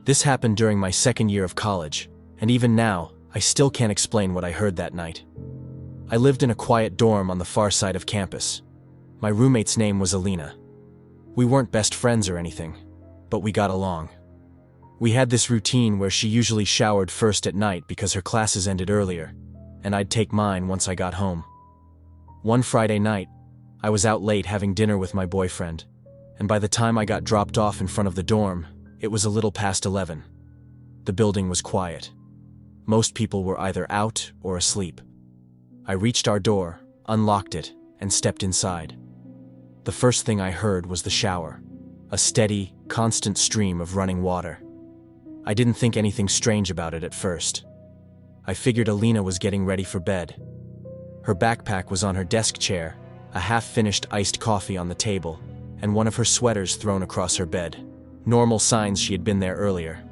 This happened during my second year of college, and even now, I still can't explain what I heard that night. I lived in a quiet dorm on the far side of campus. My roommate's name was Alina. We weren't best friends or anything, but we got along. We had this routine where she usually showered first at night because her classes ended earlier, and I'd take mine once I got home. One Friday night, I was out late having dinner with my boyfriend, and by the time I got dropped off in front of the dorm, it was a little past 11. The building was quiet. Most people were either out or asleep. I reached our door, unlocked it, and stepped inside. The first thing I heard was the shower, a steady, constant stream of running water. I didn't think anything strange about it at first. I figured Alina was getting ready for bed. Her backpack was on her desk chair, a half-finished iced coffee on the table, and one of her sweaters thrown across her bed. Normal signs she had been there earlier.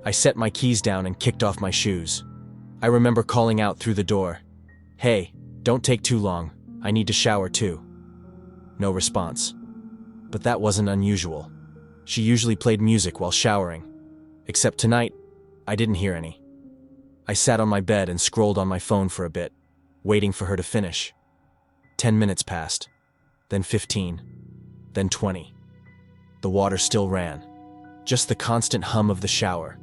I set my keys down and kicked off my shoes. I remember calling out through the door, "Hey, don't take too long, I need to shower too." No response. But that wasn't unusual. She usually played music while showering. Except tonight, I didn't hear any. I sat on my bed and scrolled on my phone for a bit, waiting for her to finish. 10 minutes passed, then 15, then 20. The water still ran, just the constant hum of the shower,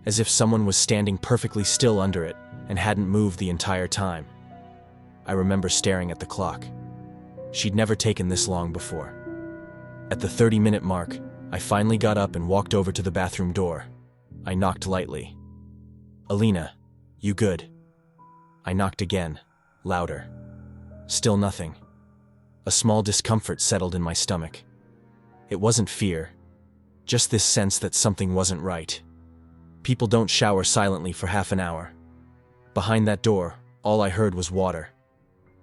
as if someone was standing perfectly still under it and hadn't moved the entire time. I remember staring at the clock. She'd never taken this long before. At the 30-minute mark, I finally got up and walked over to the bathroom door. I knocked lightly. "Alina, you good?" I knocked again, louder. Still nothing. A small discomfort settled in my stomach. It wasn't fear, just this sense that something wasn't right. People don't shower silently for half an hour. Behind that door, all I heard was water.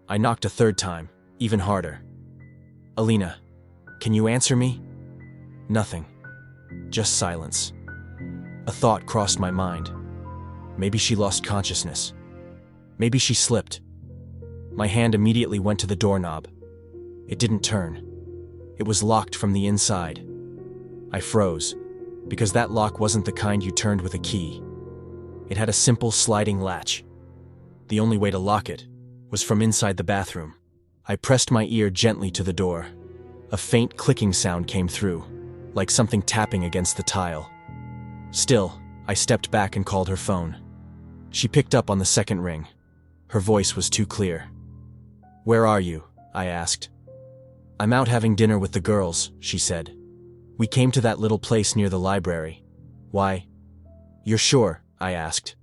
I knocked a third time, even harder. "Alina, can you answer me?" Nothing. Just silence. A thought crossed my mind. Maybe she lost consciousness. Maybe she slipped. My hand immediately went to the doorknob. It didn't turn. It was locked from the inside. I froze, because that lock wasn't the kind you turned with a key. It had a simple sliding latch. The only way to lock it was from inside the bathroom. I pressed my ear gently to the door. A faint clicking sound came through, like something tapping against the tile. Still, I stepped back and called her phone. She picked up on the second ring. Her voice was too clear. "Where are you?" I asked. "I'm out having dinner with the girls," she said. "We came to that little place near the library." "Why?" "You're sure?" I asked.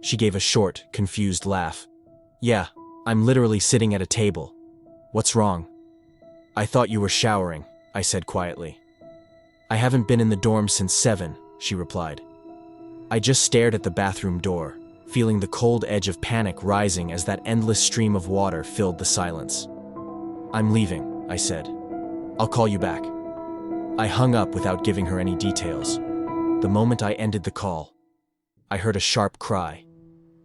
She gave a short, confused laugh. "Yeah, I'm literally sitting at a table. What's wrong?" "I thought you were showering," I said quietly. "I haven't been in the dorm since 7, she replied. I just stared at the bathroom door, feeling the cold edge of panic rising as that endless stream of water filled the silence. "I'm leaving," I said. "I'll call you back." I hung up without giving her any details. The moment I ended the call, I heard a sharp cry,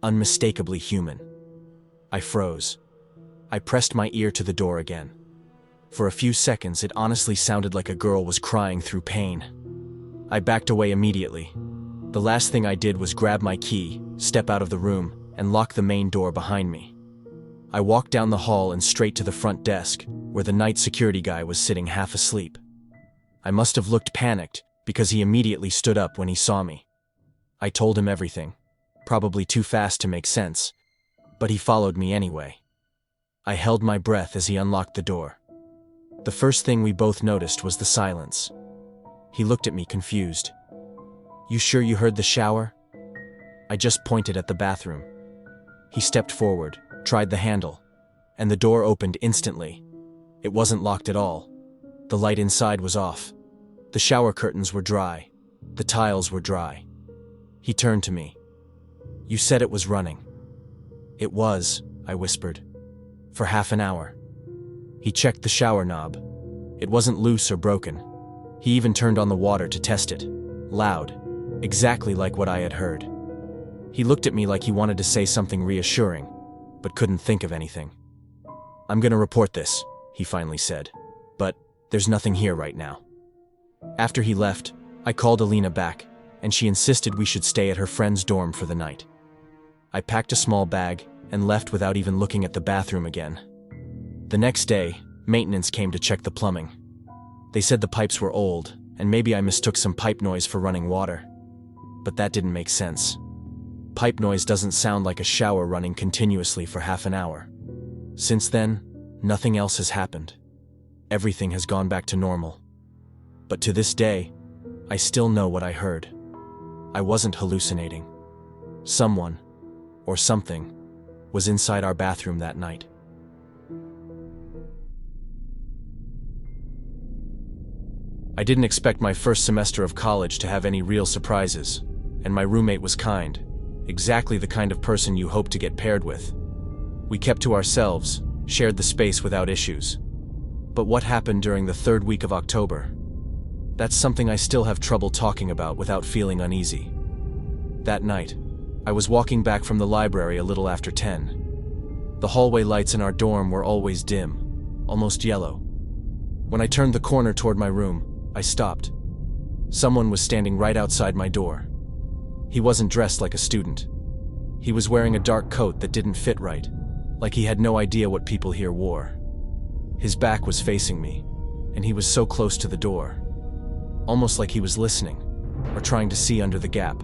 unmistakably human. I froze. I pressed my ear to the door again. For a few seconds, it honestly sounded like a girl was crying through pain. I backed away immediately. The last thing I did was grab my key, step out of the room, and lock the main door behind me. I walked down the hall and straight to the front desk, where the night security guy was sitting half asleep. I must have looked panicked, because he immediately stood up when he saw me. I told him everything, probably too fast to make sense, but he followed me anyway. I held my breath as he unlocked the door. The first thing we both noticed was the silence. He looked at me confused. "You sure you heard the shower?" I just pointed at the bathroom. He stepped forward, tried the handle, and the door opened instantly. It wasn't locked at all. The light inside was off. The shower curtains were dry. The tiles were dry. He turned to me. "You said it was running." "It was," I whispered. "For half an hour." He checked the shower knob. It wasn't loose or broken. He even turned on the water to test it. Loud. Exactly like what I had heard. He looked at me like he wanted to say something reassuring, but couldn't think of anything. "I'm gonna report this," he finally said. "But there's nothing here right now." After he left, I called Alina back, and she insisted we should stay at her friend's dorm for the night. I packed a small bag and left without even looking at the bathroom again. The next day, maintenance came to check the plumbing. They said the pipes were old, and maybe I mistook some pipe noise for running water. But that didn't make sense. Pipe noise doesn't sound like a shower running continuously for half an hour. Since then, nothing else has happened. Everything has gone back to normal. But to this day, I still know what I heard. I wasn't hallucinating. Someone, or something, was inside our bathroom that night. I didn't expect my first semester of college to have any real surprises, and my roommate was kind, exactly the kind of person you hope to get paired with. We kept to ourselves, shared the space without issues. But what happened during the third week of October? That's something I still have trouble talking about without feeling uneasy. That night, I was walking back from the library a little after 10. The hallway lights in our dorm were always dim, almost yellow. When I turned the corner toward my room, I stopped. Someone was standing right outside my door. He wasn't dressed like a student. He was wearing a dark coat that didn't fit right, like he had no idea what people here wore. His back was facing me, and he was so close to the door, almost like he was listening, or trying to see under the gap.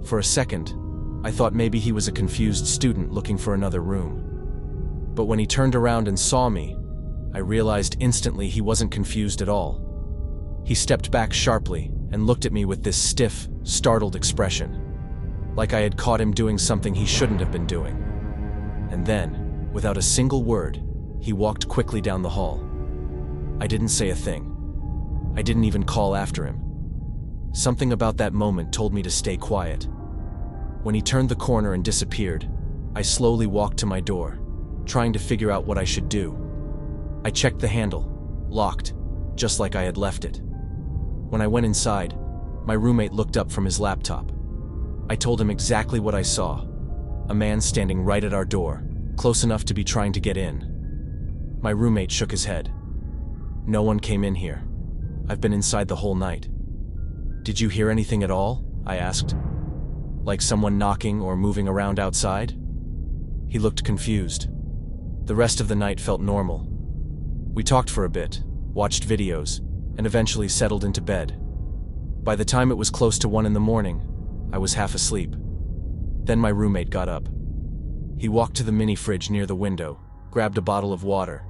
For a second, I thought maybe he was a confused student looking for another room. But when he turned around and saw me, I realized instantly he wasn't confused at all. He stepped back sharply and looked at me with this stiff, startled expression, like I had caught him doing something he shouldn't have been doing. And then, without a single word, he walked quickly down the hall. I didn't say a thing. I didn't even call after him. Something about that moment told me to stay quiet. When he turned the corner and disappeared, I slowly walked to my door, trying to figure out what I should do. I checked the handle, locked, just like I had left it. When I went inside, my roommate looked up from his laptop. I told him exactly what I saw. A man standing right at our door, close enough to be trying to get in. My roommate shook his head. No one came in here. I've been inside the whole night. Did you hear anything at all? I asked. Like someone knocking or moving around outside? He looked confused. The rest of the night felt normal. We talked for a bit, watched videos, and eventually settled into bed. By the time it was close to 1 in the morning, I was half asleep. Then my roommate got up. He walked to the mini fridge near the window, grabbed a bottle of water,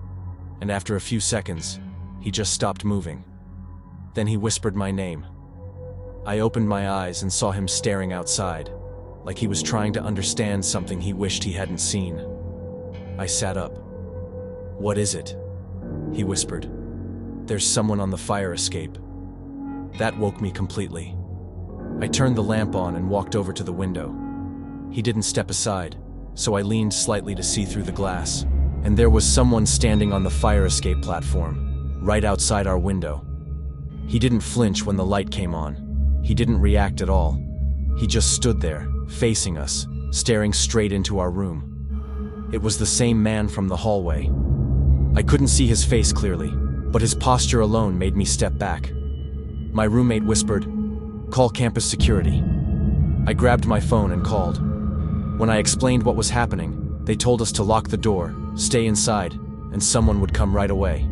and after a few seconds, he just stopped moving. Then he whispered my name. I opened my eyes and saw him staring outside, like he was trying to understand something he wished he hadn't seen. I sat up. "What is it?" he whispered. "There's someone on the fire escape." That woke me completely. I turned the lamp on and walked over to the window. He didn't step aside, so I leaned slightly to see through the glass, and there was someone standing on the fire escape platform, right outside our window. He didn't flinch when the light came on. He didn't react at all. He just stood there, facing us, staring straight into our room. It was the same man from the hallway. I couldn't see his face clearly, but his posture alone made me step back. My roommate whispered, "Call campus security." I grabbed my phone and called. When I explained what was happening, they told us to lock the door, stay inside, and someone would come right away.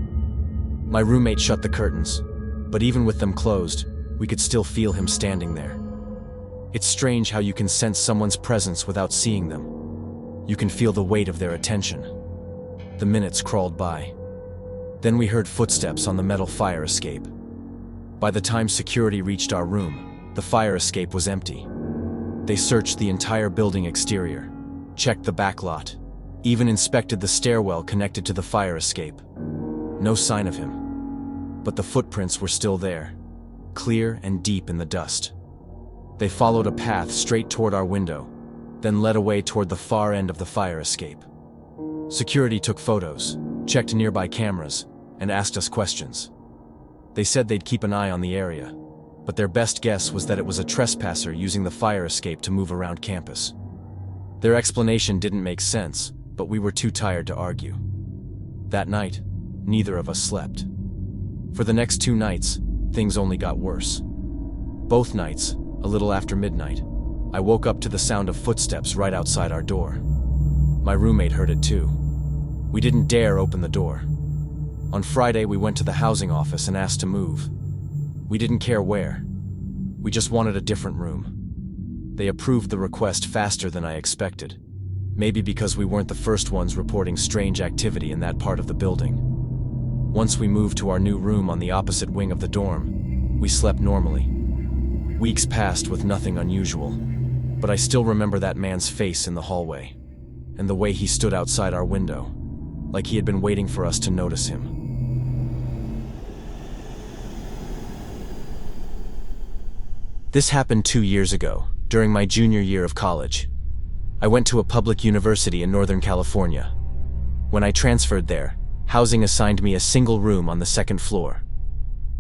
My roommate shut the curtains, but even with them closed, we could still feel him standing there. It's strange how you can sense someone's presence without seeing them. You can feel the weight of their attention. The minutes crawled by. Then we heard footsteps on the metal fire escape. By the time security reached our room, the fire escape was empty. They searched the entire building exterior, checked the back lot, even inspected the stairwell connected to the fire escape. No sign of him. But the footprints were still there, clear and deep in the dust. They followed a path straight toward our window, then led away toward the far end of the fire escape. Security took photos, checked nearby cameras, and asked us questions. They said they'd keep an eye on the area, but their best guess was that it was a trespasser using the fire escape to move around campus. Their explanation didn't make sense, but we were too tired to argue. That night, neither of us slept. For the next 2 nights, things only got worse. Both nights, a little after midnight. I woke up to the sound of footsteps right outside our door. My roommate heard it too. We didn't dare open the door. On Friday, we went to the housing office and asked to move. We didn't care where. We just wanted a different room. They approved the request faster than I expected. Maybe because we weren't the first ones reporting strange activity in that part of the building. Once we moved to our new room on the opposite wing of the dorm, we slept normally. Weeks passed with nothing unusual, but I still remember that man's face in the hallway, and the way he stood outside our window, like he had been waiting for us to notice him. This happened 2 years ago, during my junior year of college. I went to a public university in Northern California. When I transferred there, housing assigned me a single room on the second floor.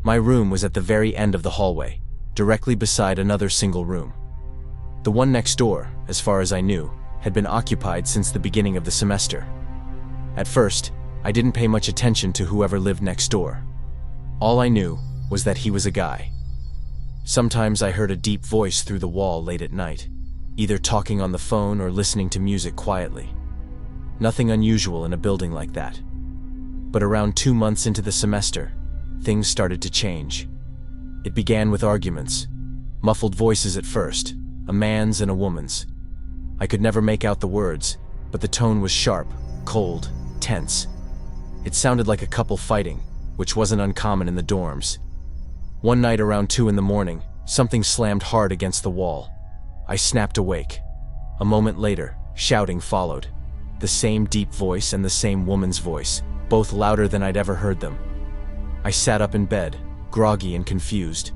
My room was at the very end of the hallway, directly beside another single room. The one next door, as far as I knew, had been occupied since the beginning of the semester. At first, I didn't pay much attention to whoever lived next door. All I knew was that he was a guy. Sometimes I heard a deep voice through the wall late at night, either talking on the phone or listening to music quietly. Nothing unusual in a building like that. But around 2 months into the semester, things started to change. It began with arguments, muffled voices at first, a man's and a woman's. I could never make out the words, but the tone was sharp, cold, tense. It sounded like a couple fighting, which wasn't uncommon in the dorms. One night around 2 in the morning, something slammed hard against the wall. I snapped awake. A moment later, shouting followed. The same deep voice and the same woman's voice, both louder than I'd ever heard them. I sat up in bed, groggy and confused,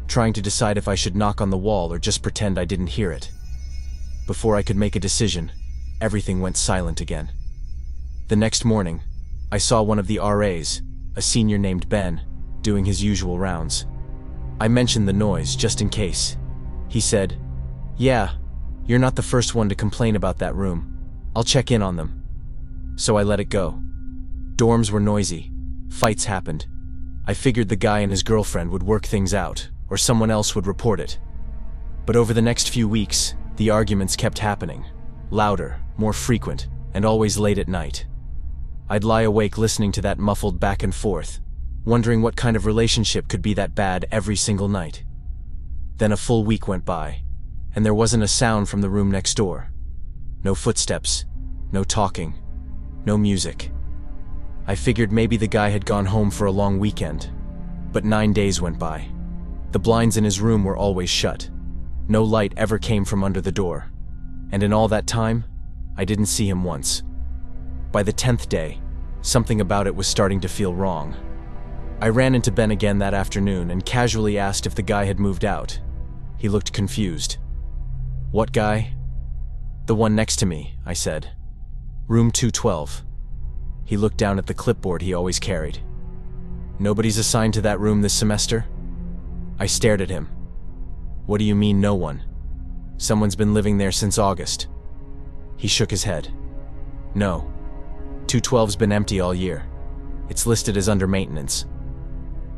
trying to decide if I should knock on the wall or just pretend I didn't hear it. Before I could make a decision, everything went silent again. The next morning, I saw one of the RAs, a senior named Ben, doing his usual rounds. I mentioned the noise just in case. He said, "Yeah, you're not the first one to complain about that room. I'll check in on them." So I let it go. Dorms were noisy. Fights happened. I figured the guy and his girlfriend would work things out, or someone else would report it. But over the next few weeks, the arguments kept happening. Louder, more frequent, and always late at night. I'd lie awake listening to that muffled back and forth, wondering what kind of relationship could be that bad every single night. Then a full week went by, and there wasn't a sound from the room next door. No footsteps, no talking, no music. I figured maybe the guy had gone home for a long weekend, but 9 days went by. The blinds in his room were always shut. No light ever came from under the door, and in all that time, I didn't see him once. By the 10th day, something about it was starting to feel wrong. I ran into Ben again that afternoon and casually asked if the guy had moved out. He looked confused. "What guy?" "The one next to me," I said. "Room 212. He looked down at the clipboard he always carried. "Nobody's assigned to that room this semester?" I stared at him. "What do you mean, no one? Someone's been living there since August." He shook his head. "No. 212's been empty all year. It's listed as under maintenance."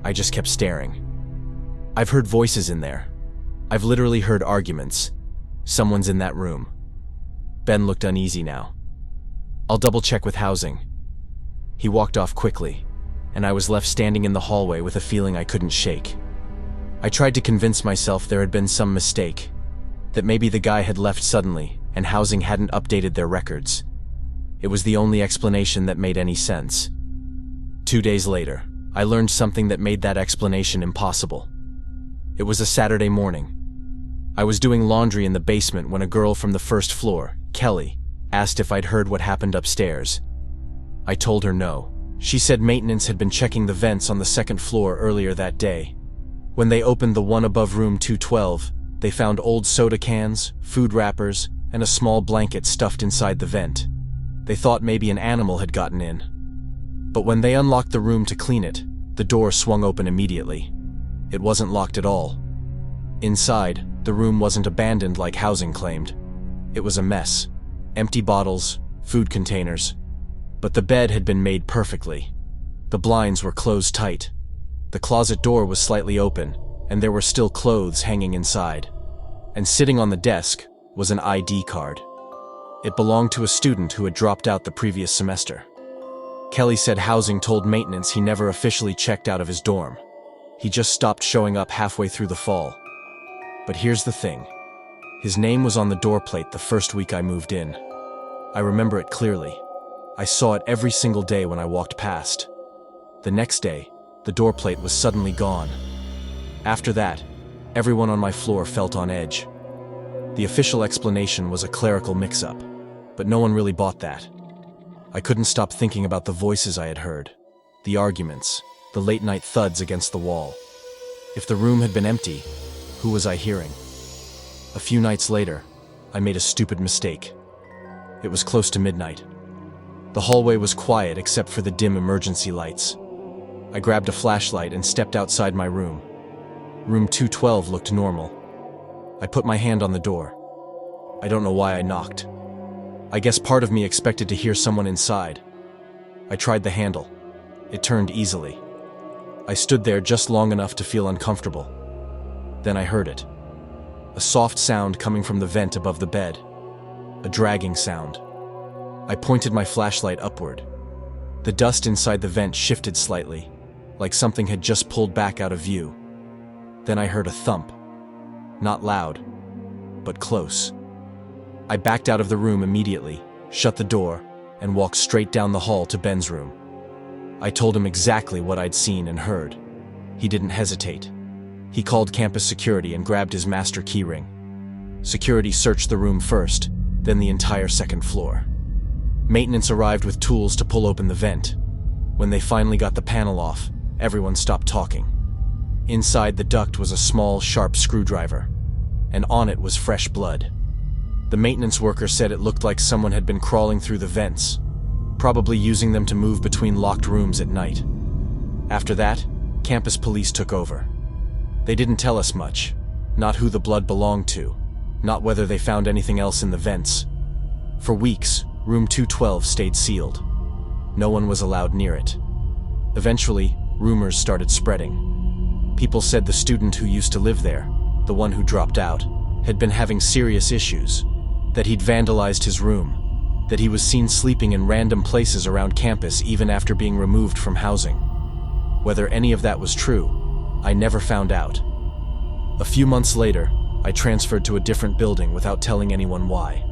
I just kept staring. "I've heard voices in there. I've literally heard arguments. Someone's in that room." Ben looked uneasy now. "I'll double-check with housing." He walked off quickly, and I was left standing in the hallway with a feeling I couldn't shake. I tried to convince myself there had been some mistake, that maybe the guy had left suddenly and housing hadn't updated their records. It was the only explanation that made any sense. 2 days later, I learned something that made that explanation impossible. It was a Saturday morning. I was doing laundry in the basement when a girl from the first floor, Kelly, asked if I'd heard what happened upstairs. I told her no. She said maintenance had been checking the vents on the second floor earlier that day. When they opened the one above room 212, they found old soda cans, food wrappers, and a small blanket stuffed inside the vent. They thought maybe an animal had gotten in. But when they unlocked the room to clean it, the door swung open immediately. It wasn't locked at all. Inside, the room wasn't abandoned like housing claimed. It was a mess. Empty bottles, food containers. But the bed had been made perfectly. The blinds were closed tight. The closet door was slightly open, and there were still clothes hanging inside. and sitting on the desk was an ID card. It belonged to a student who had dropped out the previous semester. Kelly said housing told maintenance he never officially checked out of his dorm. He just stopped showing up halfway through the fall. But here's the thing. His name was on the door plate the first week I moved in. I remember it clearly. I saw it every single day when I walked past. The next day, the door plate was suddenly gone. After that, everyone on my floor felt on edge. The official explanation was a clerical mix-up, but no one really bought that. I couldn't stop thinking about the voices I had heard, the arguments, the late-night thuds against the wall. If the room had been empty, who was I hearing? A few nights later, I made a stupid mistake. It was close to midnight. The hallway was quiet except for the dim emergency lights. I grabbed a flashlight and stepped outside my room. Room 212 looked normal. I put my hand on the door. I don't know why I knocked. I guess part of me expected to hear someone inside. I tried the handle. It turned easily. I stood there just long enough to feel uncomfortable. Then I heard it. A soft sound coming from the vent above the bed. A dragging sound. I pointed my flashlight upward. The dust inside the vent shifted slightly, like something had just pulled back out of view. Then I heard a thump. Not loud, but close. I backed out of the room immediately, shut the door, and walked straight down the hall to Ben's room. I told him exactly what I'd seen and heard. He didn't hesitate. He called campus security and grabbed his master keyring. Security searched the room first, then the entire second floor. Maintenance arrived with tools to pull open the vent. When they finally got the panel off, everyone stopped talking. Inside the duct was a small, sharp screwdriver, and on it was fresh blood. The maintenance worker said it looked like someone had been crawling through the vents, probably using them to move between locked rooms at night. After that, campus police took over. They didn't tell us much, not who the blood belonged to, not whether they found anything else in the vents. For weeks, room 212 stayed sealed. No one was allowed near it. Eventually, rumors started spreading. People said the student who used to live there, the one who dropped out, had been having serious issues, that he'd vandalized his room, that he was seen sleeping in random places around campus even after being removed from housing. Whether any of that was true, I never found out. A few months later, I transferred to a different building without telling anyone why.